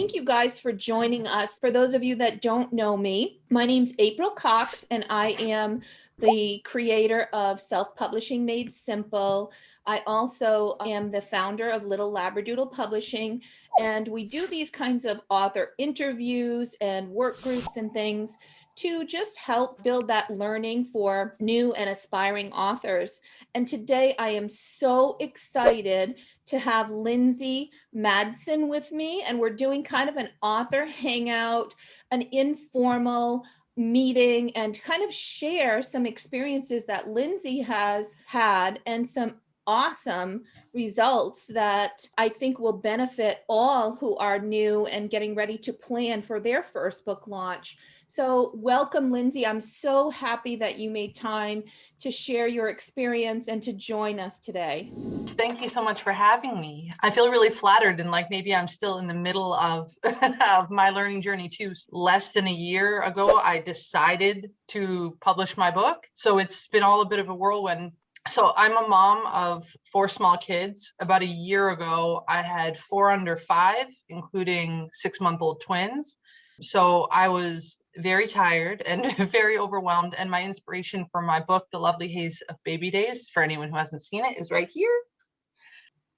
thank you guys for joining us. For those of you that don't know me, my name's April Cox, and I am the creator of Self-Publishing Made Simple. I also am the founder of Little Labradoodle Publishing, and we do these kinds of author interviews and work groups and things to just help build that learning for new and aspiring authors. And today I am so excited to have Lindsay Madsen with me, and we're doing kind of an author hangout, an informal meeting, and kind of share some experiences that Lindsay has had and some awesome results that I think will benefit all who are new and getting ready to plan for their first book launch. So welcome, Lindsay. I'm so happy that you made time to share your experience and to join us today. Thank you so much for having me. I feel really flattered, and like maybe I'm still in the middle of, of my learning journey too. Less than a year ago, I decided to publish my book. So it's been all a bit of a whirlwind. So I'm a mom of 4 small kids. About a year ago, I had 4 under 5, including 6-month-old twins. So I was very tired and very overwhelmed. And my inspiration for my book, The Lovely Haze of Baby Days, for anyone who hasn't seen it, is right here.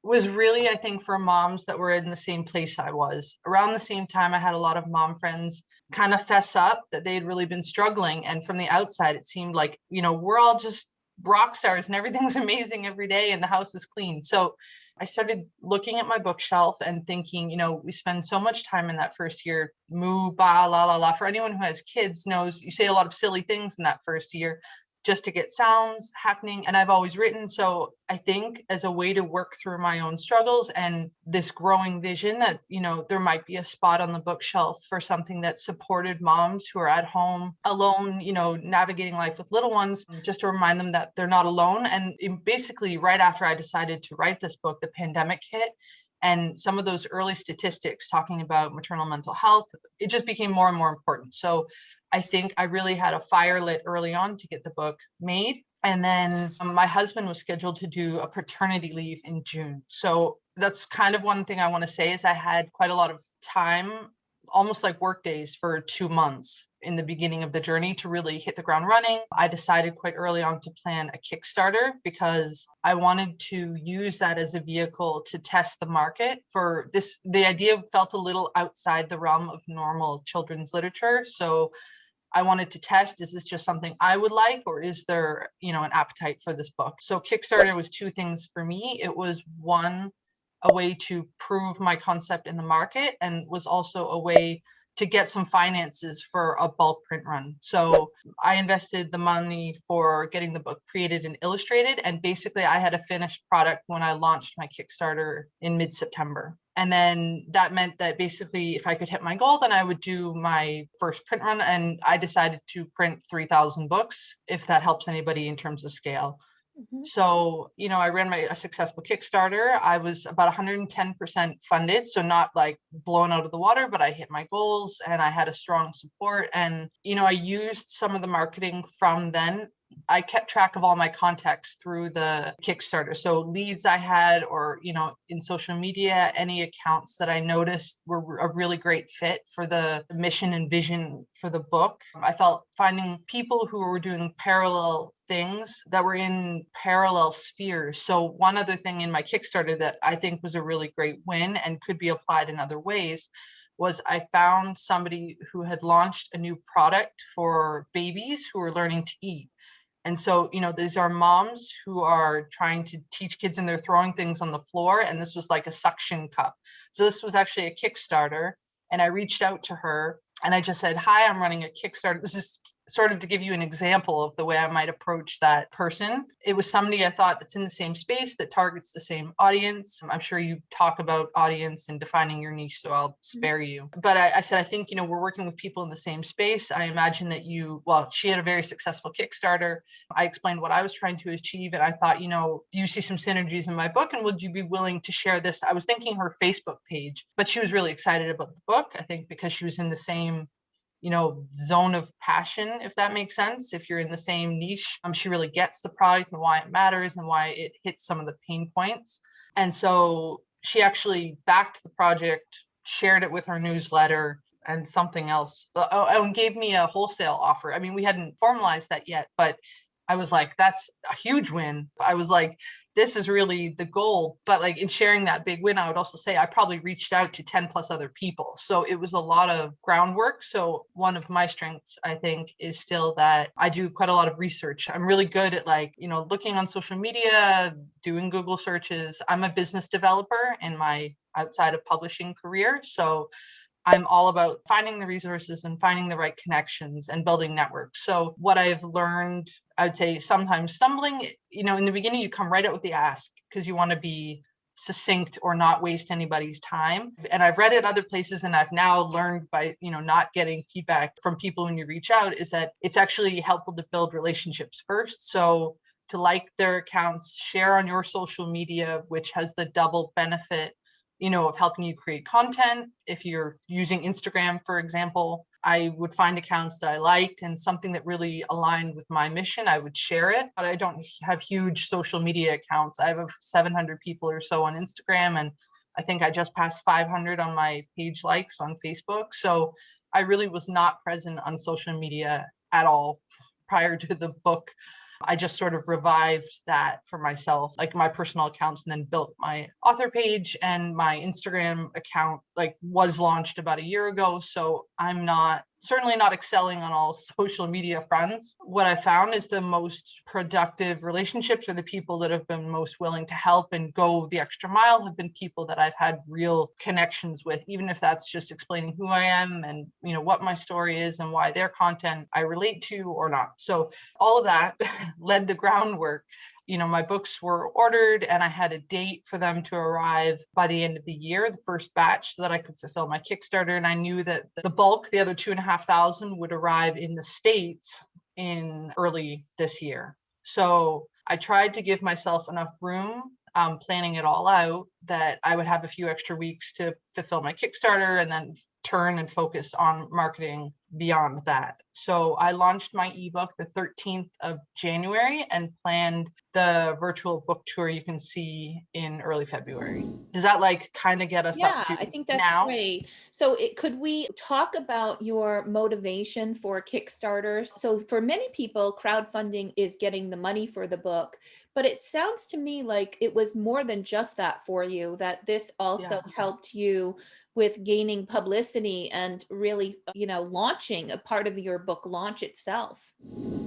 Was really, I think, for moms that were in the same place I was. Around the same time, I had a lot of mom friends kind of fess up that they had really been struggling. And from the outside, it seemed like, we're all just rock stars and everything's amazing every day and the house is clean. So I started looking at my bookshelf and thinking, we spend so much time in that first year, moo, ba, la, la, la. For anyone who has kids knows you say a lot of silly things in that first year just to get sounds happening. And I've always written. So I think as a way to work through my own struggles and this growing vision that, there might be a spot on the bookshelf for something that supported moms who are at home alone, navigating life with little ones, just to remind them that they're not alone. And basically right after I decided to write this book, the pandemic hit. And some of those early statistics talking about maternal mental health, it just became more and more important. So I think I really had a fire lit early on to get the book made. And then my husband was scheduled to do a paternity leave in June. So that's kind of one thing I want to say is I had quite a lot of time, almost like work days for 2 months in the beginning of the journey to really hit the ground running. I decided quite early on to plan a KickStarter because I wanted to use that as a vehicle to test the market for this. The idea felt a little outside the realm of normal children's literature. So I wanted to test, is this just something I would like, or is there, an appetite for this book? So Kickstarter was 2 things for me. It was one, a way to prove my concept in the market, and was also a way to get some finances for a bulk print run. So I invested the money for getting the book created and illustrated. And basically I had a finished product when I launched my Kickstarter in mid-September. And then that meant that basically if I could hit my goal, then I would do my first print run. And I decided to print 3,000 books, if that helps anybody in terms of scale. Mm-hmm. So, I ran a successful Kickstarter. I was about 110% funded. So not like blown out of the water, but I hit my goals and I had a strong support. And, I used some of the marketing from then. I kept track of all my contacts through the Kickstarter. So leads I had, or, in social media, any accounts that I noticed were a really great fit for the mission and vision for the book. I felt finding people who were doing parallel things that were in parallel spheres. So one other thing in my Kickstarter that I think was a really great win and could be applied in other ways was I found somebody who had launched a new product for babies who were learning to eat. And so, these are moms who are trying to teach kids and they're throwing things on the floor. And this was like a suction cup. So this was actually a Kickstarter. And I reached out to her and I just said, hi, I'm running a Kickstarter. This is sort of to give you an example of the way I might approach that person. It was somebody I thought that's in the same space, that targets the same audience. I'm sure you talk about audience and defining your niche, so I'll spare you. But I said, I think, we're working with people in the same space. I imagine that she had a very successful Kickstarter. I explained what I was trying to achieve. And I thought, do you see some synergies in my book? And would you be willing to share this? I was thinking her Facebook page, but she was really excited about the book, I think, because she was in the same zone of passion, if that makes sense. If you're in the same niche, she really gets the product and why it matters and why it hits some of the pain points. And so she actually backed the project. shared it with her newsletter and something else. And gave me a wholesale offer. I mean, we hadn't formalized that yet, but I was like, that's a huge win. I was like, this is really the goal. But like in sharing that big win, I would also say I probably reached out to 10 plus other people. So it was a lot of groundwork. So one of my strengths, I think, is still that I do quite a lot of research. I'm really good at like, looking on social media, doing Google searches. I'm a business developer in my outside of publishing career. So I'm all about finding the resources and finding the right connections and building networks. So what I've learned, I would say sometimes stumbling, in the beginning, you come right out with the ask because you want to be succinct or not waste anybody's time. And I've read it other places, and I've now learned by, not getting feedback from people when you reach out, is that it's actually helpful to build relationships first. So to like their accounts, share on your social media, which has the double benefit of helping you create content. If you're using Instagram, for example, I would find accounts that I liked and something that really aligned with my mission, I would share it. But I don't have huge social media accounts. I have 700 people or so on Instagram, and I think I just passed 500 on my page likes on Facebook. So I really was not present on social media at all prior to the book. I just sort of revived that for myself, like my personal accounts, and then built my author page, and my Instagram account was launched about a year ago. So I'm certainly not excelling on all social media fronts. What I found is the most productive relationships are the people that have been most willing to help and go the extra mile have been people that I've had real connections with, even if that's just explaining who I am and, what my story is and why their content I relate to or not. So all of that led the groundwork. My books were ordered and I had a date for them to arrive by the end of the year, the first batch, so that I could fulfill my Kickstarter. And I knew that the bulk, the other 2,500, would arrive in the States in early this year. So I tried to give myself enough room, planning it all out, that I would have a few extra weeks to fulfill my Kickstarter and then turn and focus on marketing beyond that. So I launched my ebook the 13th of January and planned the virtual book tour you can see in early February. Does that kind of get us Yeah, up to I think that's now? great. So could we talk about your motivation for Kickstarter? So for many people, crowdfunding is getting the money for the book, but it sounds to me like it was more than just that for you, that this also helped you with gaining publicity and really, launching a part of your book launch itself.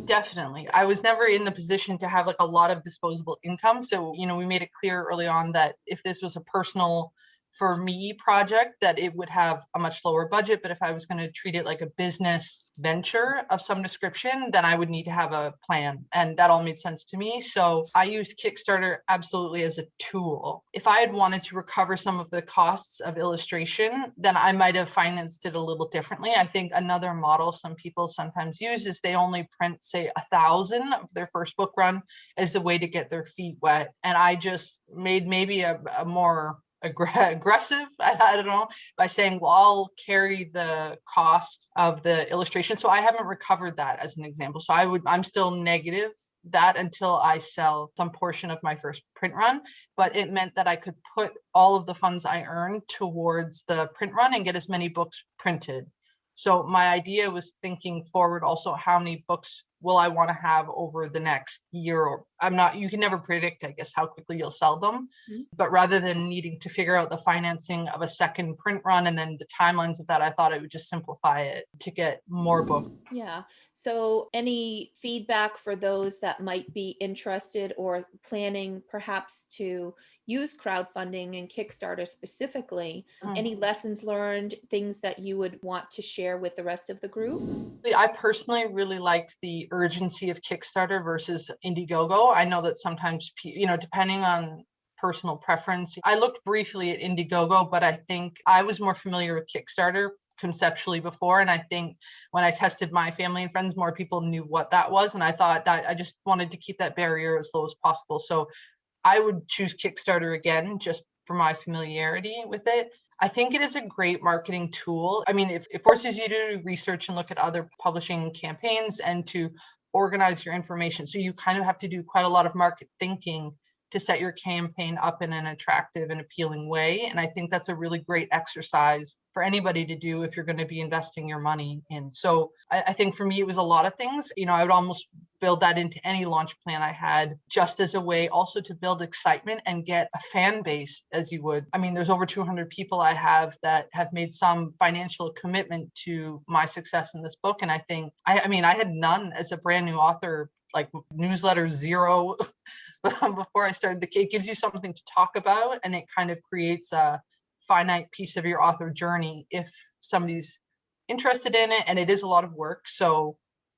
Definitely. I was never in the position to have a lot of disposable income. So, we made it clear early on that if this was a personal for me project, that it would have a much lower budget. But if I was going to treat it like a business venture of some description, then I would need to have a plan. And that all made sense to me. So I used Kickstarter absolutely as a tool. If I had wanted to recover some of the costs of illustration, then I might have financed it a little differently. I think another model some people sometimes use is they only print, say, 1,000 of their first book run as a way to get their feet wet. And I just made maybe a more aggressive, I don't know, by saying, well, I'll carry the cost of the illustration. So I haven't recovered that as an example. So I'm still negative that until I sell some portion of my first print run, but it meant that I could put all of the funds I earned towards the print run and get as many books printed. So my idea was thinking forward also, how many books will I want to have over the next year? Or you can never predict, I guess, how quickly you'll sell them. Mm-hmm. But rather than needing to figure out the financing of a second print run and then the timelines of that, I thought I would just simplify it to get more books. Yeah. So any feedback for those that might be interested or planning perhaps to use crowdfunding and Kickstarter specifically? Mm-hmm. Any lessons learned, things that you would want to share with the rest of the group? I personally really liked the urgency of Kickstarter versus Indiegogo. I know that sometimes, depending on personal preference, I looked briefly at Indiegogo, but I think I was more familiar with Kickstarter conceptually before. And I think when I tested my family and friends, more people knew what that was. And I thought that I just wanted to keep that barrier as low as possible. So I would choose Kickstarter again, just for my familiarity with it. I think it is a great marketing tool. I mean, it forces you to do research and look at other publishing campaigns and to organize your information. So you kind of have to do quite a lot of market thinking to set your campaign up in an attractive and appealing way. And I think that's a really great exercise for anybody to do if you're going to be investing your money in. So I think for me, it was a lot of things. I would almost build that into any launch plan I had, just as a way also to build excitement and get a fan base, as you would. I mean, there's over 200 people I have that have made some financial commitment to my success in this book. And I think, I mean, I had none as a brand new author, like newsletter zero before I started it gives you something to talk about, and it kind of creates a finite piece of your author journey if somebody's interested in it. And it is a lot of work. So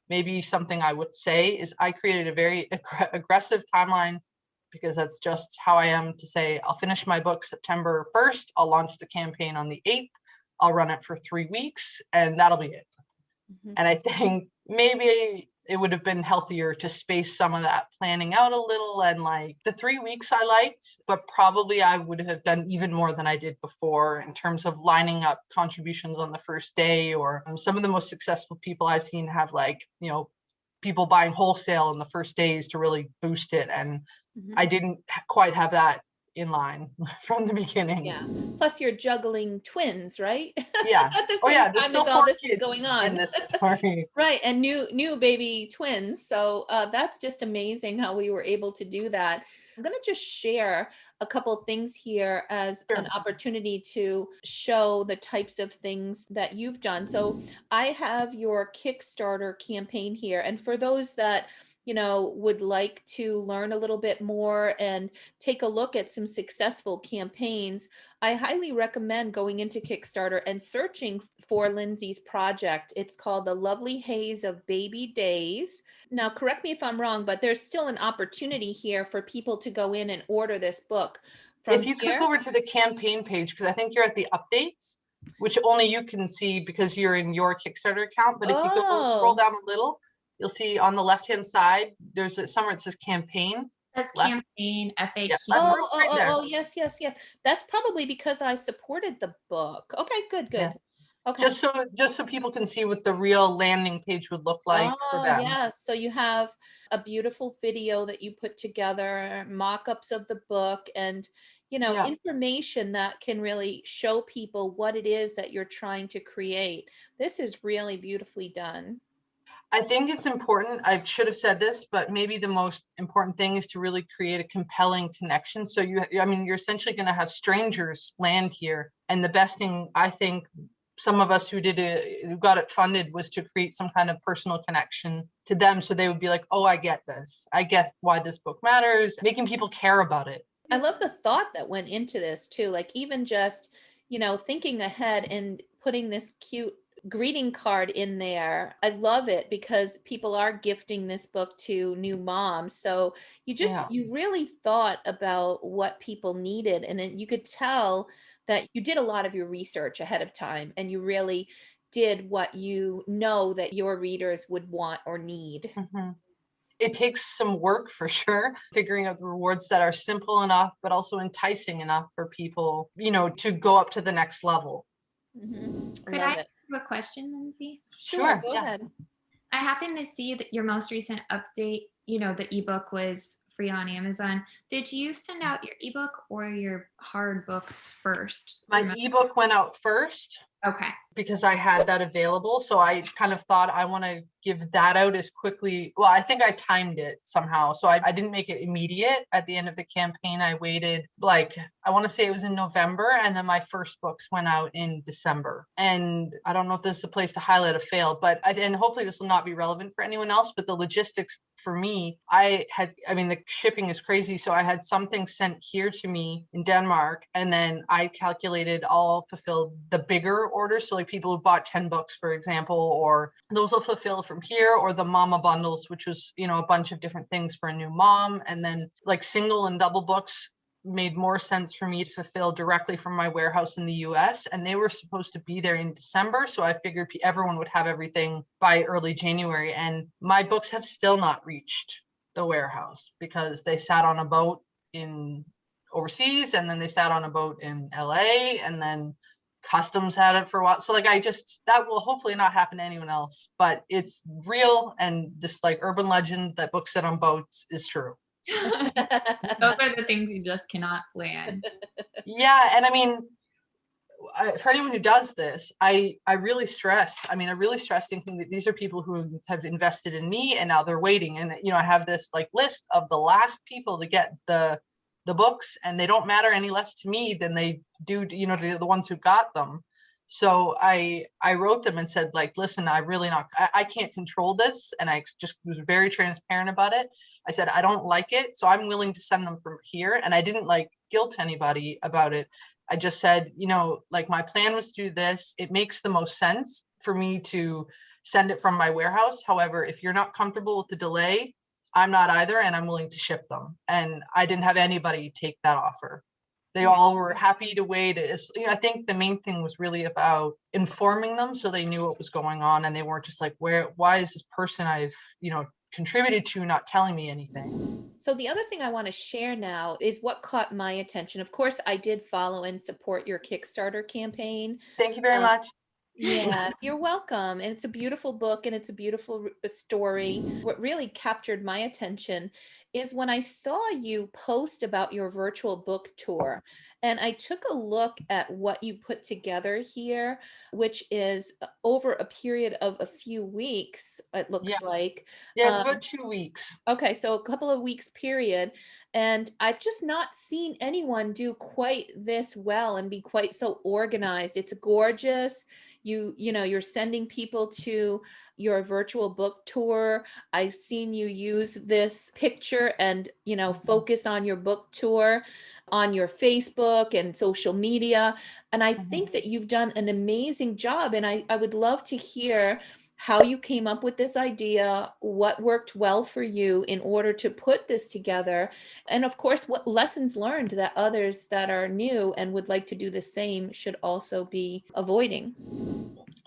maybe something I would say is I created a very aggressive timeline, because that's just how I am, to say I'll finish my book September 1st. I'll launch the campaign on the 8th. I'll run it for 3 weeks, and that'll be it. And I think maybe it would have been healthier to space some of that planning out a little. And like the 3 weeks I liked, but probably I would have done even more than I did before in terms of lining up contributions on the first day. Or some of the most successful people I've seen have people buying wholesale in the first days to really boost it. And I didn't quite have that in line from the beginning. Yeah. Plus you're juggling twins, right? Yeah. At the Oh same yeah, there's time still as all 4 this is kids going on. in this story. Right. And new baby twins. So that's just amazing how we were able to do that. I'm going to just share a couple things here as an opportunity to show the types of things that you've done. So I have your Kickstarter campaign here. And for those that would like to learn a little bit more and take a look at some successful campaigns, I highly recommend going into Kickstarter and searching for Lindsay's project. It's called The Lovely Haze of Baby Days. Now, correct me if I'm wrong, but there's still an opportunity here for people to go in and order this book. If you click over to the campaign page, because I think you're at the updates, which only you can see because you're in your Kickstarter account. But if you go scroll down a little, you'll see on the left-hand side, there's somewhere it says campaign. That's campaign, FAQ. Yeah, yes. That's probably because I supported the book. Okay, good. Yeah. Okay. Just so people can see what the real landing page would look like for them. Yes. So you have a beautiful video that you put together, mock-ups of the book, and information that can really show people what it is that you're trying to create. This is really beautifully done. I think it's important. I should have said this, but maybe the most important thing is to really create a compelling connection. So you're essentially going to have strangers land here. And the best thing, I think, some of us who got it funded was to create some kind of personal connection to them. So they would be like, oh, I get this. I get why this book matters, making people care about it. I love the thought that went into this too. Like even just, thinking ahead and putting this cute greeting card in there. I love it because people are gifting this book to new moms. So you really thought about what people needed. And then you could tell that you did a lot of your research ahead of time and you really did what that your readers would want or need. It takes some work for sure, figuring out the rewards that are simple enough, but also enticing enough for people, to go up to the next level. Could I ask you a question, Lindsay? Sure, go ahead. I happen to see that your most recent update, the ebook was free on Amazon. Did you send out your ebook or your hard books first? My ebook went out first. Okay. Because I had that available. So I kind of thought I want to give that out as quickly. Well, I think I timed it somehow. So I didn't make it immediate at the end of the campaign. I waited I want to say it was in November. And then my first books went out in December. And I don't know if this is a place to highlight a fail, and hopefully this will not be relevant for anyone else, but the logistics for me, the shipping is crazy. So I had something sent here to me in Denmark. And then I calculated all fulfilled the bigger orders. So people who bought 10 books, for example, or those will fulfill from here, or the mama bundles, which was, a bunch of different things for a new mom. And then single and double books made more sense for me to fulfill directly from my warehouse in the US. And they were supposed to be there in December. So I figured everyone would have everything by early January. And my books have still not reached the warehouse because they sat on a boat in overseas, and then they sat on a boat in LA, and then customs had it for a while. So that will hopefully not happen to anyone else, but it's real. And this urban legend that books sit on boats is true. Those are the things you just cannot plan. Yeah. And I mean, for anyone who does this, I really stress. I mean, I really stress thinking that these are people who have invested in me and now they're waiting. And, you know, I have this like list of the last people to get the books, and they don't matter any less to me than they do, you know, the ones who got them. So I wrote them and said, like, listen, I can't control this. And I just was very transparent about it. I said, I don't like it, so I'm willing to send them from here. And I didn't like guilt anybody about it. I just said, you know, like my plan was to do this. It makes the most sense for me to send it from my warehouse. However, if you're not comfortable with the delay, I'm not either, and I'm willing to ship them. And I didn't have anybody take that offer. They all were happy to wait. You know, I think the main thing was really about informing them so they knew what was going on, and they weren't just like, why is this person I've, you know, contributed to not telling me anything? So the other thing I want to share now is what caught my attention. Of course, I did follow and support your Kickstarter campaign. Thank you very much. Yes, you're welcome. And it's a beautiful book and it's a beautiful story. What really captured my attention is when I saw you post about your virtual book tour. And I took a look at what you put together here, which is over a period of a few weeks, it looks Yeah. like. Yeah, it's about 2 weeks. Okay, so a couple of weeks period. And I've just not seen anyone do quite this well and be quite so organized. It's gorgeous. You know, you're sending people to your virtual book tour. I've seen you use this picture and, you know, focus on your book tour on your Facebook and social media. And I think that you've done an amazing job. And I would love to hear how you came up with this idea, what worked well for you in order to put this together, and of course, what lessons learned that others that are new and would like to do the same should also be avoiding.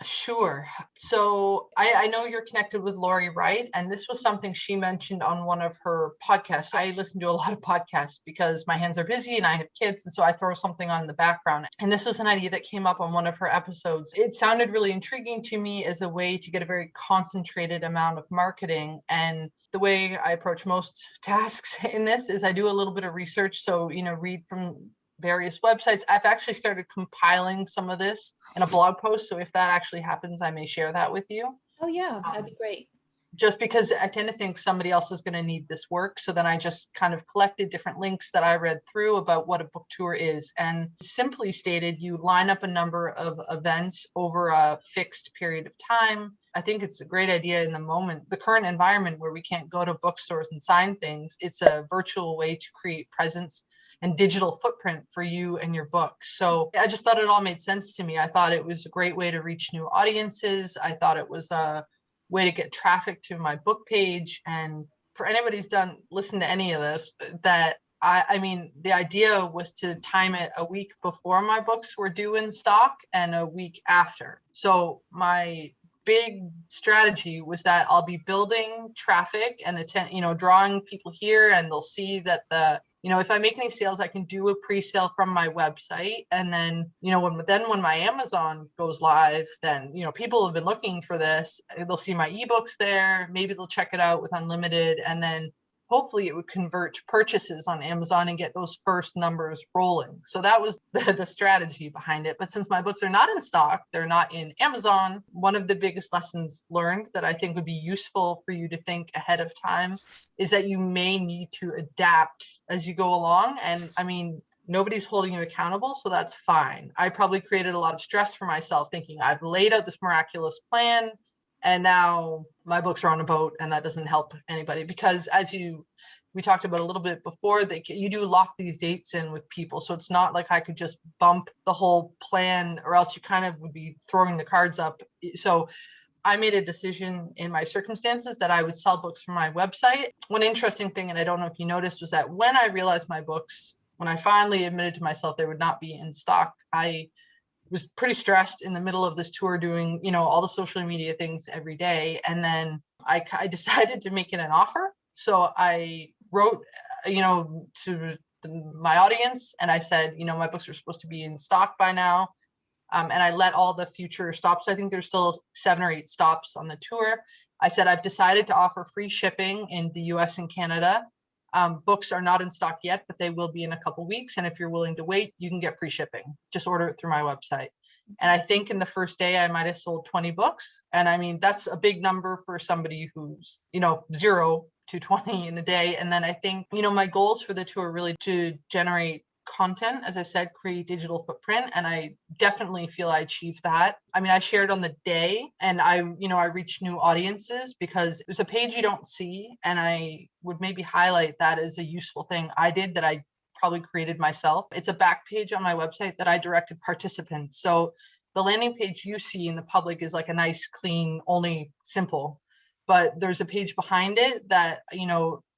Sure. So I know you're connected with Lori Wright, and this was something she mentioned on one of her podcasts. I listen to a lot of podcasts because my hands are busy and I have kids, and so I throw something on in the background. And this was an idea that came up on one of her episodes. It sounded really intriguing to me as a way to get a very concentrated amount of marketing. And the way I approach most tasks in this is I do a little bit of research. So, you know, read from various websites. I've actually started compiling some of this in a blog post. So if that actually happens, I may share that with you. Oh yeah, that'd be great. Just because I tend to think somebody else is going to need this work. So then I just kind of collected different links that I read through about what a book tour is. And simply stated, you line up a number of events over a fixed period of time. I think it's a great idea in the moment, the current environment where we can't go to bookstores and sign things. It's a virtual way to create presence and digital footprint for you and your book. So I just thought it all made sense to me. I thought it was a great way to reach new audiences. I thought it was a way to get traffic to my book page. And for anybody who's listened to any of this, that I mean, the idea was to time it a week before my books were due in stock and a week after. So my big strategy was that I'll be building traffic and drawing people here, and they'll see that if I make any sales, I can do a pre-sale from my website. And then, when my Amazon goes live, then, people have been looking for this. They'll see my ebooks there. Maybe they'll check it out with unlimited. And then hopefully it would convert to purchases on Amazon and get those first numbers rolling. So that was the strategy behind it. But since my books are not in stock, they're not in Amazon, one of the biggest lessons learned that I think would be useful for you to think ahead of time is that you may need to adapt as you go along. And I mean, nobody's holding you accountable, so that's fine. I probably created a lot of stress for myself thinking I've laid out this miraculous plan, and now my books are on a boat, and that doesn't help anybody because we talked about a little bit before, you do lock these dates in with people. So it's not like I could just bump the whole plan, or else you kind of would be throwing the cards up. So I made a decision in my circumstances that I would sell books from my website. One interesting thing, and I don't know if you noticed, was that when I realized when I finally admitted to myself they would not be in stock, I was pretty stressed in the middle of this tour doing, all the social media things every day. And then I decided to make it an offer. So I wrote, to my audience, and I said, my books are supposed to be in stock by now. And I let all the future stops. I think there's still 7 or 8 stops on the tour. I said, I've decided to offer free shipping in the US and Canada. Books are not in stock yet, but they will be in a couple weeks. And if you're willing to wait, you can get free shipping. Just order it through my website. And I think in the first day, I might have sold 20 books. And I mean, that's a big number for somebody who's, 0 to 20 in a day. And then I think, my goals for the tour are really to generate content, as I said, create digital footprint. And I definitely feel I achieved that. I mean, I shared on the day and I reached new audiences because there's a page you don't see. And I would maybe highlight that as a useful thing I did that I probably created myself. It's a back page on my website that I directed participants. So the landing page you see in the public is like a nice, clean, only simple, but there's a page behind it that,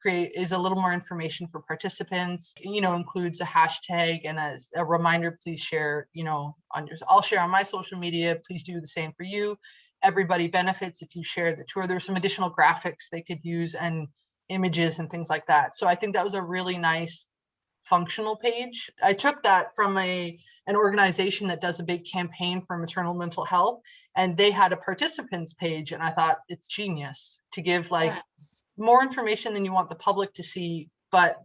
is a little more information for participants, includes a hashtag and a reminder, please share, I'll share on my social media, please do the same for you. Everybody benefits if you share the tour. There's some additional graphics they could use and images and things like that. So I think that was a really nice functional page. I took that from an organization that does a big campaign for maternal mental health, and they had a participants page, and I thought it's genius to give more information than you want the public to see, but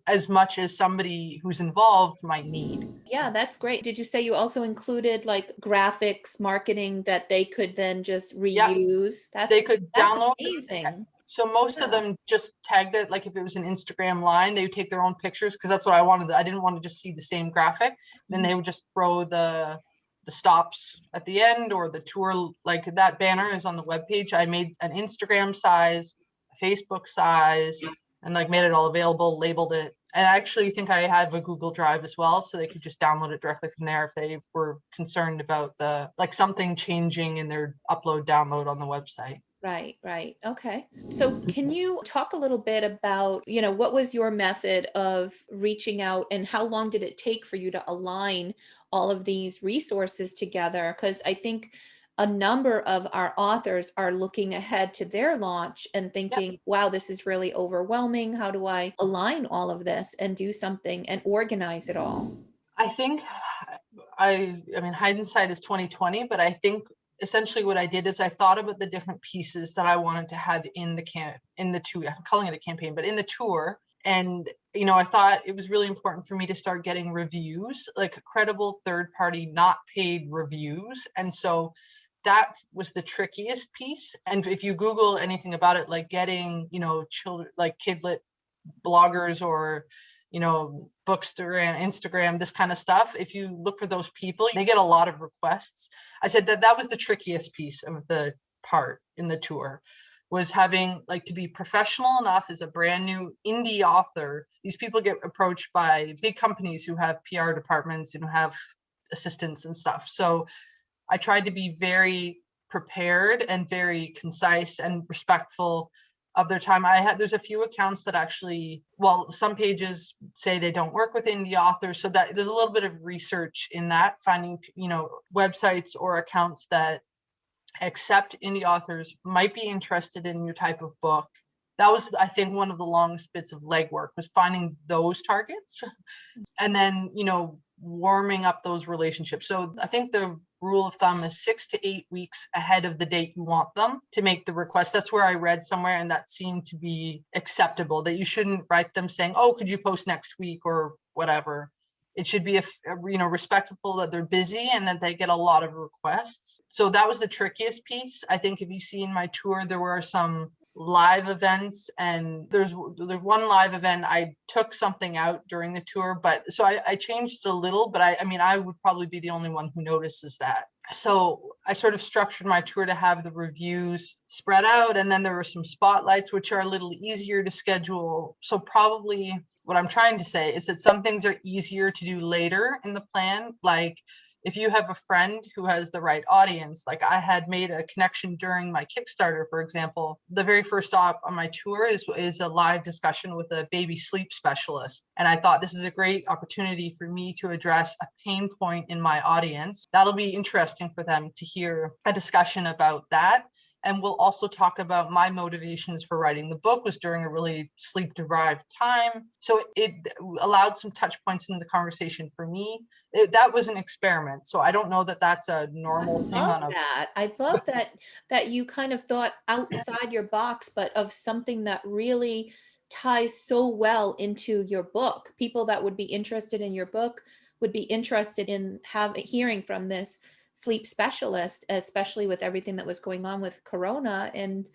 as much as somebody who's involved might need. Yeah, that's great. Did you say you also included graphics, marketing that they could then just reuse? They could download. Amazing. So most of them just tagged it, like if it was an Instagram line, they would take their own pictures because that's what I wanted. I didn't want to just see the same graphic. Then they would just throw the stops at the end or the tour, like that banner is on the webpage. I made an Instagram size, a Facebook size, and made it all available, labeled it. And I actually think I have a Google Drive as well, so they could just download it directly from there if they were concerned about the something changing in their upload download on the website. Right. Okay. So can you talk a little bit about, what was your method of reaching out and how long did it take for you to align all of these resources together? Because I think a number of our authors are looking ahead to their launch and thinking, wow, this is really overwhelming. How do I align all of this and do something and organize it all? I think, I mean, hindsight is 2020, but I think essentially what I did is I thought about the different pieces that I wanted to have in the tour, I'm calling it a campaign, but in the tour. And, I thought it was really important for me to start getting reviews, credible third party, not paid reviews. And so that was the trickiest piece. And if you Google anything about it, getting, children, kidlit bloggers or, Bookstagram, Instagram, this kind of stuff. If you look for those people, they get a lot of requests. I said that was the trickiest piece of the part in the tour, was having to be professional enough as a brand new indie author. These people get approached by big companies who have PR departments and who have assistants and stuff. So I tried to be very prepared and very concise and respectful of their time. There's a few accounts that actually, some pages say they don't work with indie authors. So that there's a little bit of research in that, finding, websites or accounts that accept indie authors might be interested in your type of book. That was, I think, one of the longest bits of legwork, was finding those targets and then, warming up those relationships. So I think the rule of thumb is 6 to 8 weeks ahead of the date you want them to make the request. That's where I read somewhere, and that seemed to be acceptable, that you shouldn't write them saying, oh, could you post next week or whatever. It should be respectful that they're busy and that they get a lot of requests. So that was the trickiest piece. I think if you see in my tour, there were some live events, and there's one live event I took something out during the tour, but so I changed a little, but I mean I would probably be the only one who notices that. So I sort of structured my tour to have the reviews spread out, and then there were some spotlights which are a little easier to schedule. So probably what I'm trying to say is that some things are easier to do later in the plan, like if you have a friend who has the right audience. I had made a connection during my Kickstarter, for example. The very first stop on my tour is a live discussion with a baby sleep specialist. And I thought this is a great opportunity for me to address a pain point in my audience. That'll be interesting for them to hear a discussion about that. And we'll also talk about my motivations for writing the book was during a really sleep-deprived time. So it allowed some touch points in the conversation for me. That was an experiment. So I don't know that that's a normal thing. I love that you kind of thought outside your box, but of something that really ties so well into your book. People that would be interested in your book would be interested in hearing from this sleep specialist, especially with everything that was going on with Corona and,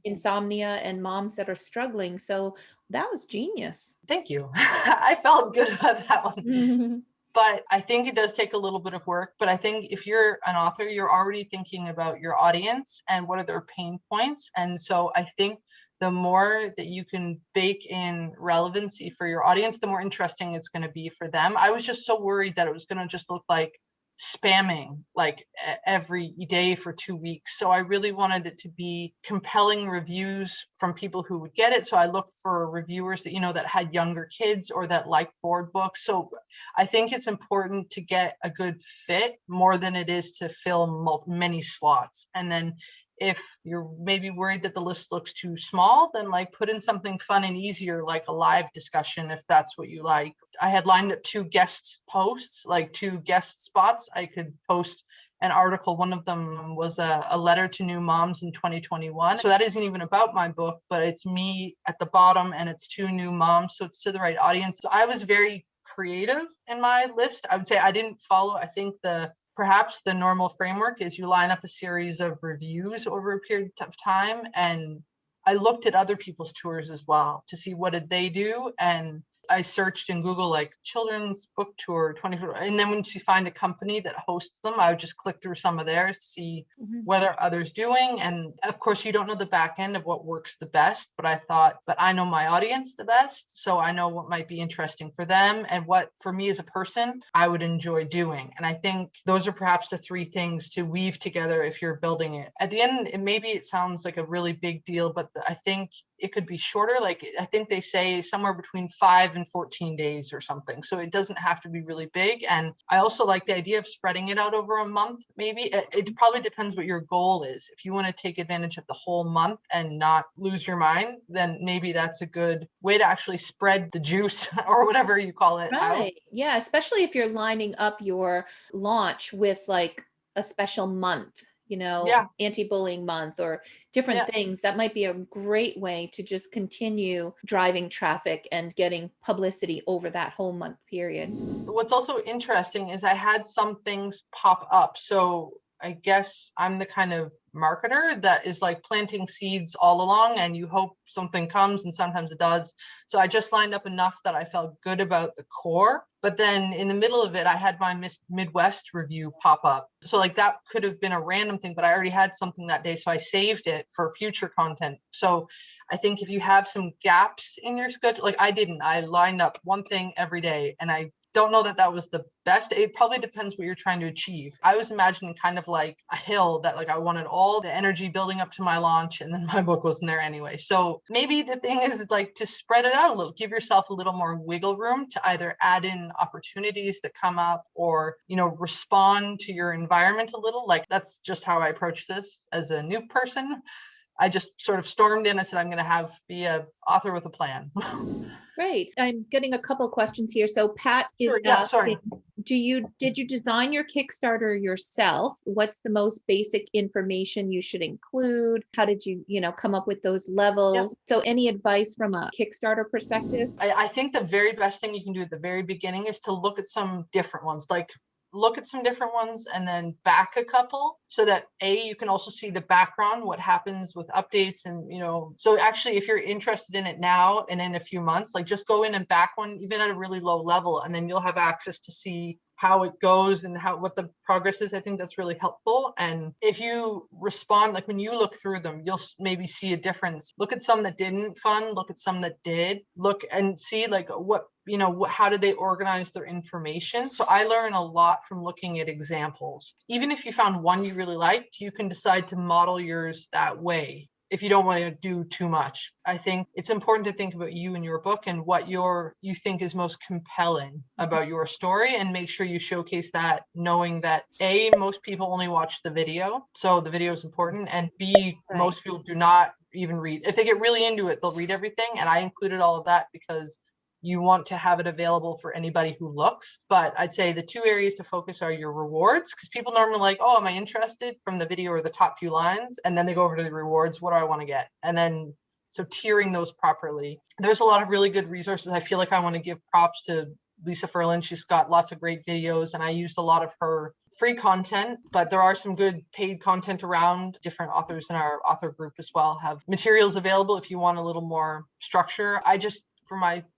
insomnia and moms that are struggling. So that was genius. Thank you. I felt good about that one. But I think it does take a little bit of work. But I think if you're an author, you're already thinking about your audience and what are their pain points. And so I think the more that you can bake in relevancy for your audience, the more interesting it's going to be for them. I was just so worried that it was going to just look like spamming like every day for 2 weeks. So I really wanted it to be compelling reviews from people who would get it. So I looked for reviewers that, that had younger kids or that liked board books. So I think it's important to get a good fit more than it is to fill many slots. And then if you're maybe worried that the list looks too small, then like put in something fun and easier, like a live discussion, if that's what you like. I had lined up 2 guest posts, like 2 guest spots. I could post an article. One of them was a letter to new moms in 2021. So that isn't even about my book, but it's me at the bottom and it's 2 new moms. So it's to the right audience. So I was very creative in my list. I would say I didn't follow, I think perhaps the normal framework is you line up a series of reviews over a period of time. And I looked at other people's tours as well to see what did they do. And I searched in Google, like children's book tour 24. And then once you find a company that hosts them, I would just click through some of theirs to see what are others doing. And of course, you don't know the back end of what works the best, but I thought, but I know my audience the best. So I know what might be interesting for them and what for me as a person, I would enjoy doing. And I think those are perhaps the 3 things to weave together if you're building it. At the end, maybe it sounds like a really big deal, but I think it could be shorter. Like I think they say somewhere between 5 and 14 days or something. So it doesn't have to be really big. And I also like the idea of spreading it out over a month. Maybe it probably depends what your goal is. If you want to take advantage of the whole month and not lose your mind, then maybe that's a good way to actually spread the juice or whatever you call it out. Right. Yeah. Especially if you're lining up your launch with like a special month, anti-bullying month or different things. That might be a great way to just continue driving traffic and getting publicity over that whole month period. What's also interesting is I had some things pop up. So I guess I'm the kind of marketer that is like planting seeds all along and you hope something comes and sometimes it does. So I just lined up enough that I felt good about the core. But then in the middle of it, I had my Midwest review pop up. So like that could have been a random thing, but I already had something that day. So I saved it for future content. So I think if you have some gaps in your schedule, like I lined up one thing every day and I don't know that was the best. It probably depends what you're trying to achieve. I was imagining kind of like a hill that like I wanted all the energy building up to my launch and then my book wasn't there anyway. So maybe the thing is like to spread it out a little, give yourself a little more wiggle room to either add in opportunities that come up or, respond to your environment a little. Like that's just how I approach this as a new person. I just sort of stormed in and said, I'm going to be an author with a plan. Great. I'm getting a couple questions here. So Pat is Sure, yeah, sorry. Did you design your Kickstarter yourself? What's the most basic information you should include? How did you, come up with those levels? So any advice from a Kickstarter perspective? I think the very best thing you can do at the very beginning is to look at some different ones, look at some different ones and then back a couple so that you can also see the background, what happens with updates and, so actually if you're interested in it now and in a few months, like just go in and back one even at a really low level and then you'll have access to see how it goes and what the progress is. I think that's really helpful. And if you respond, like when you look through them, you'll maybe see a difference. Look at some that didn't fund, look at some that did, look and see like how did they organize their information? So I learn a lot from looking at examples. Even if you found one you really liked, you can decide to model yours that way if you don't want to do too much. I think it's important to think about you and your book and what you think is most compelling about your story and make sure you showcase that, knowing that A, most people only watch the video. So the video is important. And B, most people do not even read. If they get really into it, they'll read everything. And I included all of that because you want to have it available for anybody who looks. But I'd say the 2 areas to focus are your rewards, because people normally like, oh, am I interested from the video or the top few lines? And then they go over to the rewards. What do I want to get? And then So tiering those properly. There's a lot of really good resources. I feel like I want to give props to Lisa Furlan. She's got lots of great videos, and I used a lot of her free content, but there are some good paid content around. Different authors in our author group as well have materials available if you want a little more structure.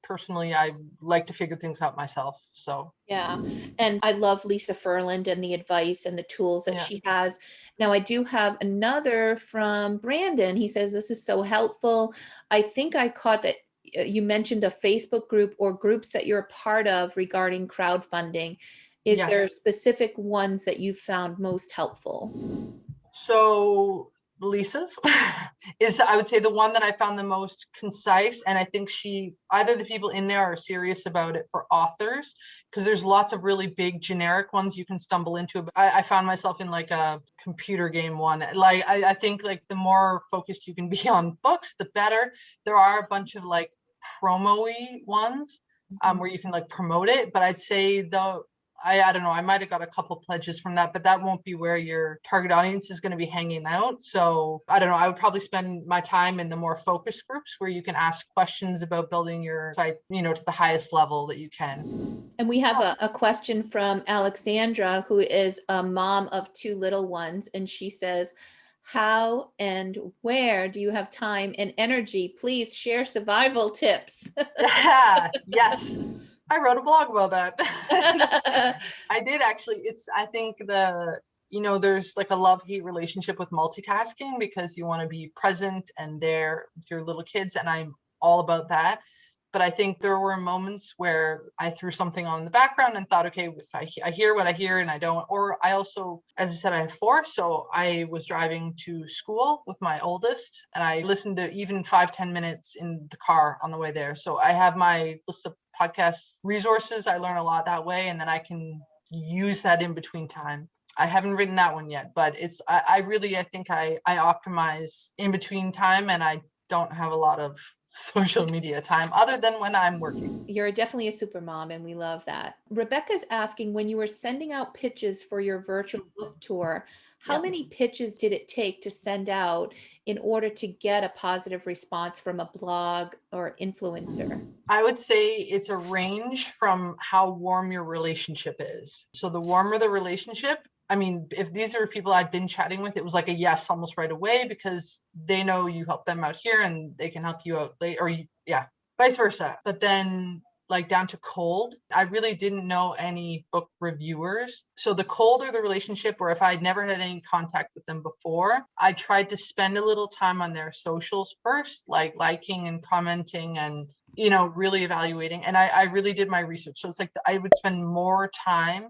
Personally, I like to figure things out myself. So yeah, and I love Lisa Furland and the advice and the tools that she has. Now, I do have another from Brandon. He says, this is so helpful. I think I caught that you mentioned a Facebook group or groups that you're a part of regarding crowdfunding. Is Yes. there specific ones that you found most helpful? So Lisa's is, I would say, the one that I found the most concise. And I think either the people in there are serious about it for authors, because there's lots of really big generic ones you can stumble into. But I found myself in like a computer game one. Like, I think like the more focused you can be on books, the better. There are a bunch of like promo-y ones where you can like promote it. But I'd say I don't know, I might have got a couple pledges from that, but that won't be where your target audience is going to be hanging out. So I don't know, I would probably spend my time in the more focused groups where you can ask questions about building your site, to the highest level that you can. And we have a question from Alexandra, who is a mom of 2 little ones. And she says, how and where do you have time and energy? Please share survival tips. Yeah, yes. I wrote a blog about that. I did actually. I think there's like a love-hate relationship with multitasking, because you want to be present and there with your little kids. And I'm all about that. But I think there were moments where I threw something on in the background and thought, okay, if I hear what I hear and I don't, or I also, as I said, I have 4. So I was driving to school with my oldest, and I listened to even 5-10 minutes in the car on the way there. So I have my list of podcast resources. I learn a lot that way, and then I can use that in between time. I haven't written that one yet, but I think I optimize in between time, and I don't have a lot of social media time other than when I'm working. You're definitely a super mom, and we love that. Rebecca's asking, when you were sending out pitches for your virtual book tour, how many pitches did it take to send out in order to get a positive response from a blog or influencer? I would say it's a range from how warm your relationship is. So the warmer the relationship, I mean, if these are people I'd been chatting with, it was like a yes almost right away, because they know you help them out here and they can help you out later, or vice versa. But then like down to cold, I really didn't know any book reviewers. So the colder the relationship, or if I'd never had any contact with them before, I tried to spend a little time on their socials first, like liking and commenting and really evaluating. And I really did my research. So it's like I would spend more time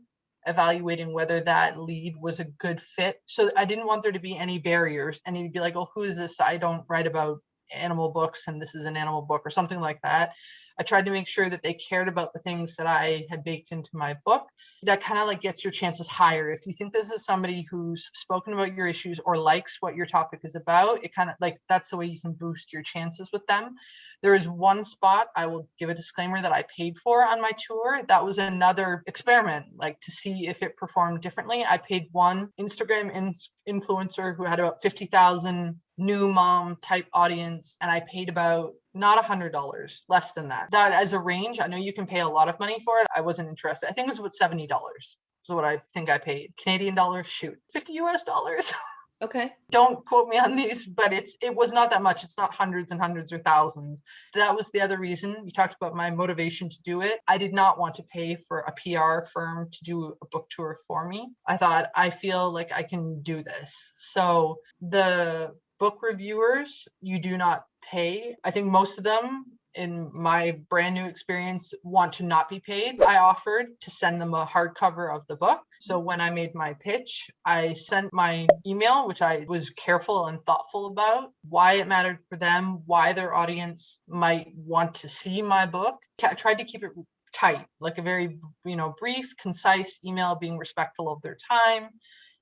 evaluating whether that lead was a good fit. So I didn't want there to be any barriers. And you'd be like, oh, who is this? I don't write about animal books, and this is an animal book, or something like that. I tried to make sure that they cared about the things that I had baked into my book. That kind of like gets your chances higher. If you think this is somebody who's spoken about your issues or likes what your topic is about, it kind of like, that's the way you can boost your chances with them. There is one spot, I will give a disclaimer, that I paid for on my tour. That was another experiment, like to see if it performed differently. I paid one Instagram influencer who had about 50,000 new mom type audience, and I paid about not $100, less than that. That as a range, I know you can pay a lot of money for it. I wasn't interested. I think it was about $70 is what I think I paid. Canadian dollars, shoot, $50 US. Okay. Don't quote me on these, but it was not that much. It's not hundreds and hundreds or thousands. That was the other reason. You talked about my motivation to do it. I did not want to pay for a PR firm to do a book tour for me. I thought, I feel like I can do this. So the book reviewers, you do not pay. I think most of them, in my brand new experience, want to not be paid. I offered to send them a hardcover of the book. So when I made my pitch, I sent my email, which I was careful and thoughtful about, why it mattered for them, why their audience might want to see my book. I tried to keep it tight, like a very, brief, concise email, being respectful of their time.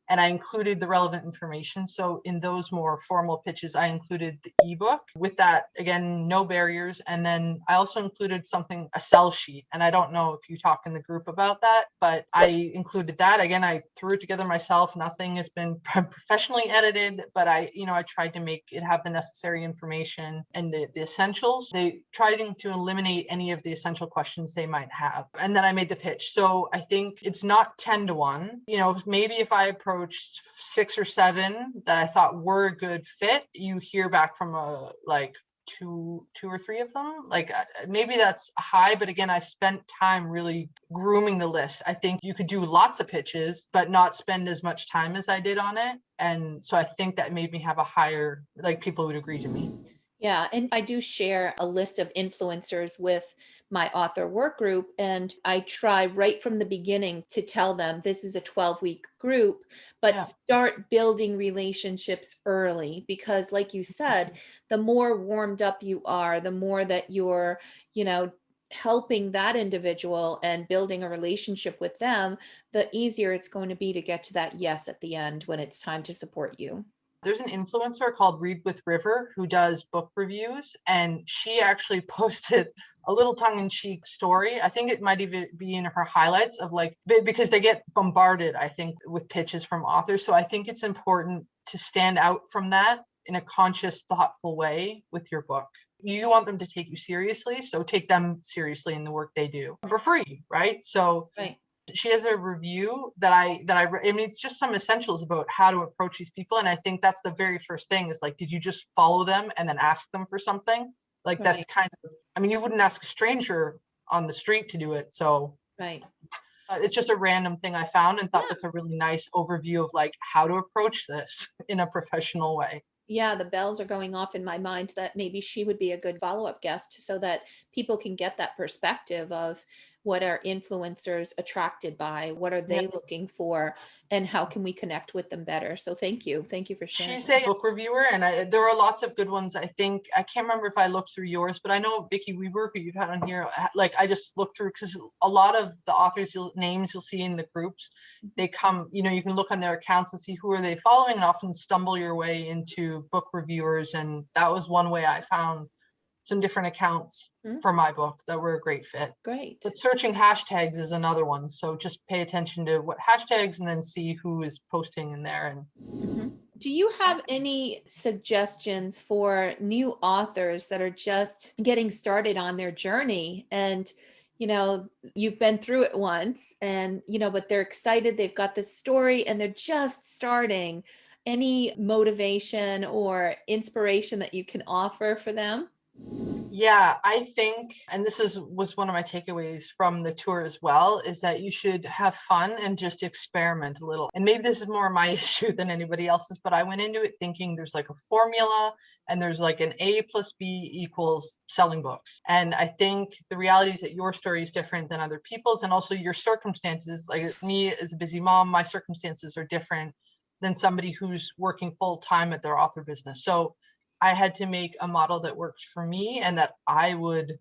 and I included the relevant information. So in those more formal pitches, I included the ebook. With that, again, no barriers. And then I also included something, a sell sheet. And I don't know if you talk in the group about that, but I included that. Again, I threw it together myself. Nothing has been professionally edited, but I tried to make it have the necessary information and the essentials. They tried to eliminate any of the essential questions they might have. And then I made the pitch. So I think it's not 10-1. Maybe if I approached 6 or 7 that I thought were a good fit, you hear back from two or three of them. Maybe that's high, but again, I spent time really grooming the list. I think you could do lots of pitches, but not spend as much time as I did on it. And so I think that made me have a higher, people would agree to me. Yeah, and I do share a list of influencers with my author work group, and I try right from the beginning to tell them this is a 12-week group, but start building relationships early, because like you said, the more warmed up you are, the more that you're, helping that individual and building a relationship with them, the easier it's going to be to get to that yes at the end when it's time to support you. There's an influencer called Read with River who does book reviews, and she actually posted a little tongue-in-cheek story. I think it might even be in her highlights of because they get bombarded, I think, with pitches from authors. So I think it's important to stand out from that in a conscious, thoughtful way with your book. You want them to take you seriously, so take them seriously in the work they do for free, right? So right. She has a review that I mean, it's just some essentials about how to approach these people. And I think that's the very first thing is did you just follow them and then ask them for something? That's kind of, I mean, you wouldn't ask a stranger on the street to do it. So right. It's just a random thing I found and thought that's a really nice overview of how to approach this in a professional way. Yeah, the bells are going off in my mind that maybe she would be a good follow-up guest so that people can get that perspective of what are influencers attracted by, what are they looking for, and how can we connect with them better. So thank you. Thank you for sharing. She's a book reviewer, and there are lots of good ones. I think, I can't remember if I looked through yours, but I know Vicki Weaver, who you've had on here, I just looked through, because a lot of the authors names you'll see in the groups, they come, you can look on their accounts and see who are they following, and often stumble your way into book reviewers. And that was one way I found some different accounts for my book that were a great fit. Great. But searching hashtags is another one. So just pay attention to what hashtags and then see who is posting in there. And do you have any suggestions for new authors that are just getting started on their journey? And you've been through it once and, but they're excited. They've got this story and they're just starting. Any motivation or inspiration that you can offer for them? Yeah, I think, and this was one of my takeaways from the tour as well, is that you should have fun and just experiment a little. And maybe this is more my issue than anybody else's, but I went into it thinking there's a formula and there's an A plus B equals selling books. And I think the reality is that your story is different than other people's, and also your circumstances. Me as a busy mom, my circumstances are different than somebody who's working full time at their author business. So I had to make a model that works for me and that I would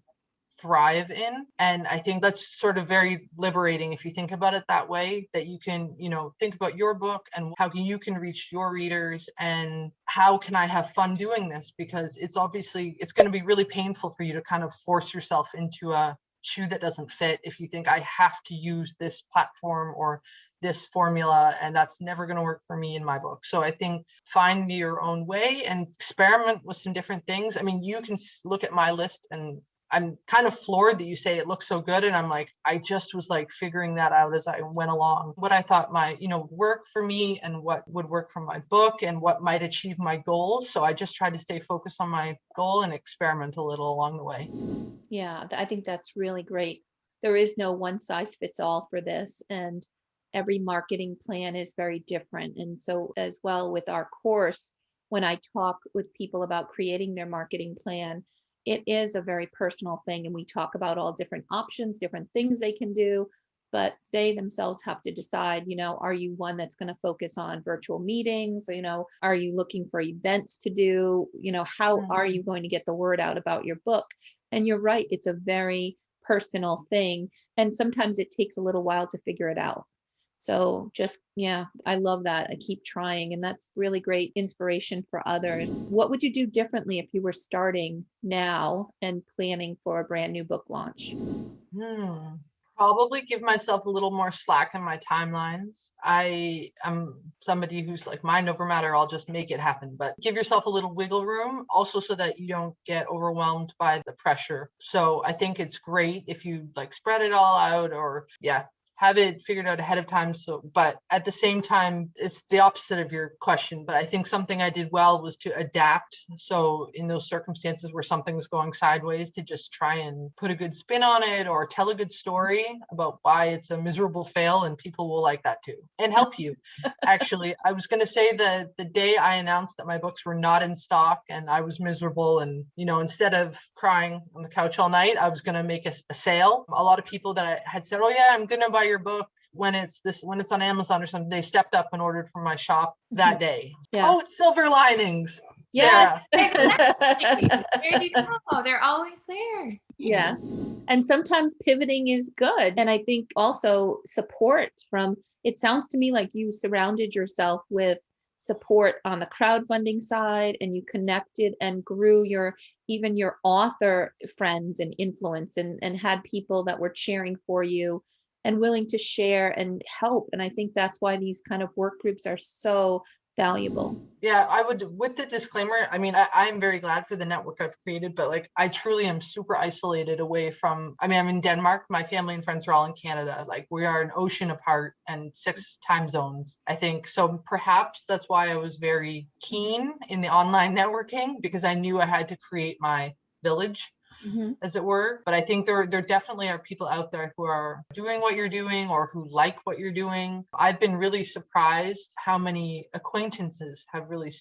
thrive in. And I think that's sort of very liberating if you think about it that way, that you can, think about your book and how you can reach your readers and how can I have fun doing this? Because it's going to be really painful for you to kind of force yourself into a shoe that doesn't fit if you think I have to use this platform or this formula, and that's never going to work for me in my book. So I think find your own way and experiment with some different things. I mean, you can look at my list, and I'm kind of floored that you say it looks so good. And I'm I just was figuring that out as I went along, what I thought my, work for me and what would work for my book and what might achieve my goals. So I just tried to stay focused on my goal and experiment a little along the way. Yeah, I think that's really great. There is no one size fits all for this. And every marketing plan is very different. And so as well with our course, when I talk with people about creating their marketing plan, it is a very personal thing. And we talk about all different options, different things they can do, but they themselves have to decide, are you one that's going to focus on virtual meetings? Are you looking for events to do? How are you going to get the word out about your book? And you're right, it's a very personal thing. And sometimes it takes a little while to figure it out. So just, yeah, I love that. I keep trying. And that's really great inspiration for others. What would you do differently if you were starting now and planning for a brand new book launch? Hmm. Probably give myself a little more slack in my timelines. I am somebody who's like mind over matter, I'll just make it happen. But give yourself a little wiggle room also so that you don't get overwhelmed by the pressure. So I think it's great if you like spread it all out or have it figured out ahead of time. So, but at the same time, it's the opposite of your question. But I think something I did well was to adapt. So, in those circumstances where something was going sideways, to just try and put a good spin on it or tell a good story about why it's a miserable fail, and people will like that too and help you. Actually, I was going to say that the day I announced that my books were not in stock and I was miserable, and instead of crying on the couch all night, I was going to make a sale. A lot of people that I had said, "Oh yeah, I'm going to buy your book when it's on Amazon or something," they stepped up and ordered from my shop that day. Yeah. Oh, it's silver linings. Yeah. There you go. They're always there. Yeah. And sometimes pivoting is good. And I think also support from, it sounds to me like you surrounded yourself with support on the crowdfunding side, and you connected and grew even your author friends and influence, and had people that were cheering for you and willing to share and help. And I think that's why these kind of work groups are so valuable. Yeah, I would, with the disclaimer, I mean, I'm very glad for the network I've created, but like, I truly am super isolated away from, I'm in Denmark, my family and friends are all in Canada. Like, we are an ocean apart and 6 time zones, I think. So perhaps that's why I was very keen in the online networking, because I knew I had to create my village, as it were. But I think there definitely are people out there who are doing what you're doing or who like what you're doing. I've been really surprised how many acquaintances have really,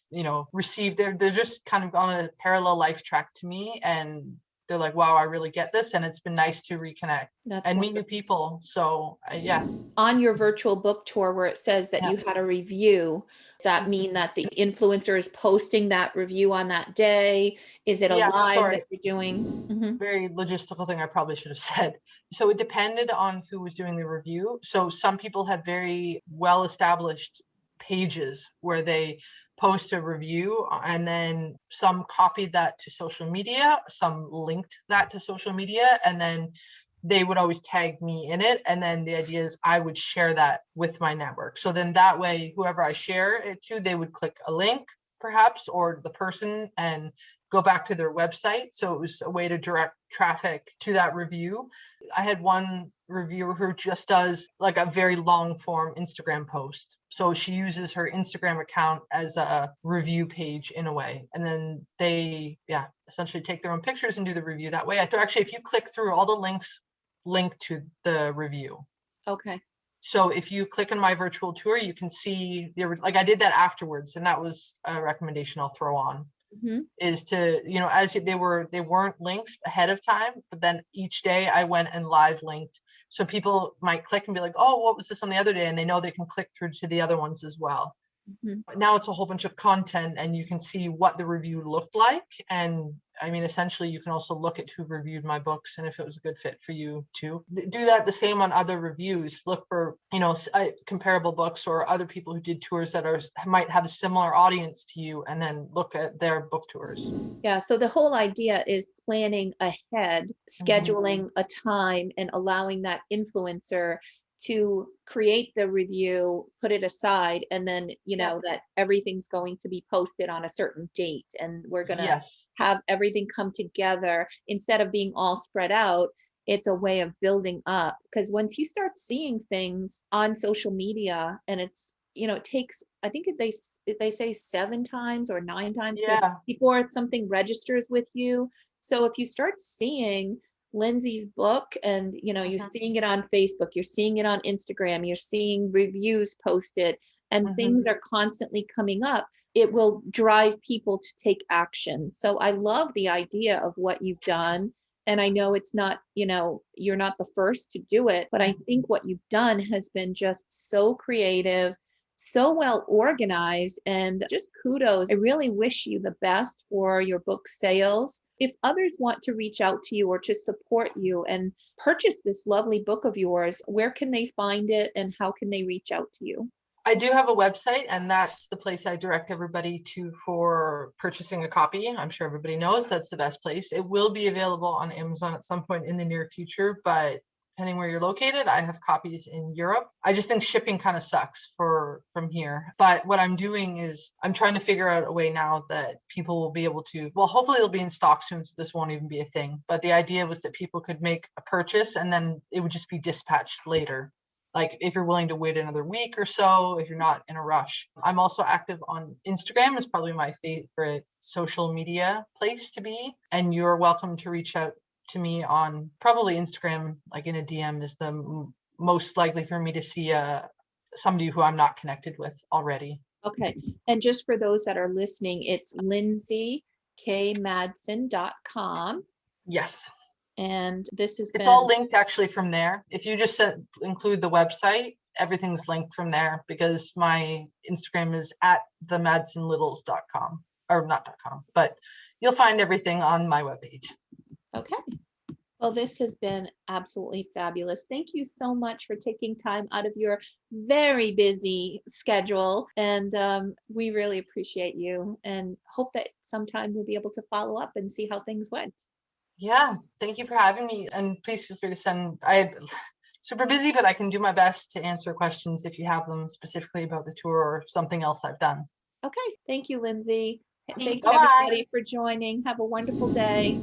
received, they're just kind of on a parallel life track to me, and they're like, wow, I really get this. And it's been nice to reconnect and meet new people. So yeah. On your virtual book tour, where it says that you had a review, does that mean that the influencer is posting that review on that day? Is it a live that you're doing? Very logistical thing I probably should have said. So it depended on who was doing the review. So some people had very well established pages where they post a review, and then some copied that to social media, some linked that to social media, and then they would always tag me in it. And then the idea is I would share that with my network. So then that way, whoever I share it to, they would click a link perhaps, or the person, and go back to their website. So it was a way to direct traffic to that review. I had one reviewer who just does like a very long form Instagram post. So she uses her Instagram account as a review page in a way. And then they, essentially take their own pictures and do the review that way. Actually, if you click through, all the links link to the review. Okay. So if you click on my virtual tour, you can see like I did that afterwards. And that was a recommendation I'll throw on. Is to, as they weren't links ahead of time, but then each day I went and live linked. So people might click and be like, oh, what was this on the other day? And they know they can click through to the other ones as well. Now it's a whole bunch of content, and you can see what the review looked like. And essentially you can also look at who reviewed my books and if it was a good fit for you too. Do that the same on other reviews. Look for, comparable books or other people who did tours that might have a similar audience to you, and then look at their book tours. Yeah. So the whole idea is planning ahead, scheduling a time, and allowing that influencer to create the review, put it aside, and then, that everything's going to be posted on a certain date, and we're going to have everything come together instead of being all spread out. It's a way of building up, because once you start seeing things on social media, and it's, it takes, I think they say 7 times or 9 times before something registers with you. So if you start seeing Lindsay's book, and you're seeing it on Facebook, you're seeing it on Instagram, you're seeing reviews posted, and things are constantly coming up, it will drive people to take action. So I love the idea of what you've done. And I know it's not, you're not the first to do it, but I think what you've done has been just so creative so well organized, and just kudos. I really wish you the best for your book sales. If others want to reach out to you or to support you and purchase this lovely book of yours, where can they find it and how can they reach out to you? I do have a website, and that's the place I direct everybody to for purchasing a copy. I'm sure everybody knows that's the best place. It will be available on Amazon at some point in the near future, but depending where you're located, I have copies in Europe. I just think shipping kind of sucks from here. But what I'm doing is I'm trying to figure out a way now that people will be able to, well, hopefully it'll be in stock soon, so this won't even be a thing. But the idea was that people could make a purchase and then it would just be dispatched later. Like if you're willing to wait another week or so, if you're not in a rush. I'm also active on Instagram. Is probably my favorite social media place to be. And you're welcome to reach out to me on probably Instagram, like in a DM is the most likely for me to see somebody who I'm not connected with already. Okay. And just for those that are listening, it's lindsaykmadsen.com. Yes. And this has It's been all linked actually from there. If you just include the website, everything's linked from there because my Instagram is at themadsenlittles.com or not.com, but you'll find everything on my webpage. okay. Well, this has been absolutely fabulous. Thank you so much for taking time out of your very busy schedule. And we really appreciate you and hope that sometime we'll be able to follow up and see how things went. Yeah, thank you for having me. And please feel free to send, I'm super busy, but I can do my best to answer questions if you have them specifically about the tour or something else I've done. Okay. Thank you, Lindsay. Thank you, Bye-bye. everybody, for joining. Have a wonderful day.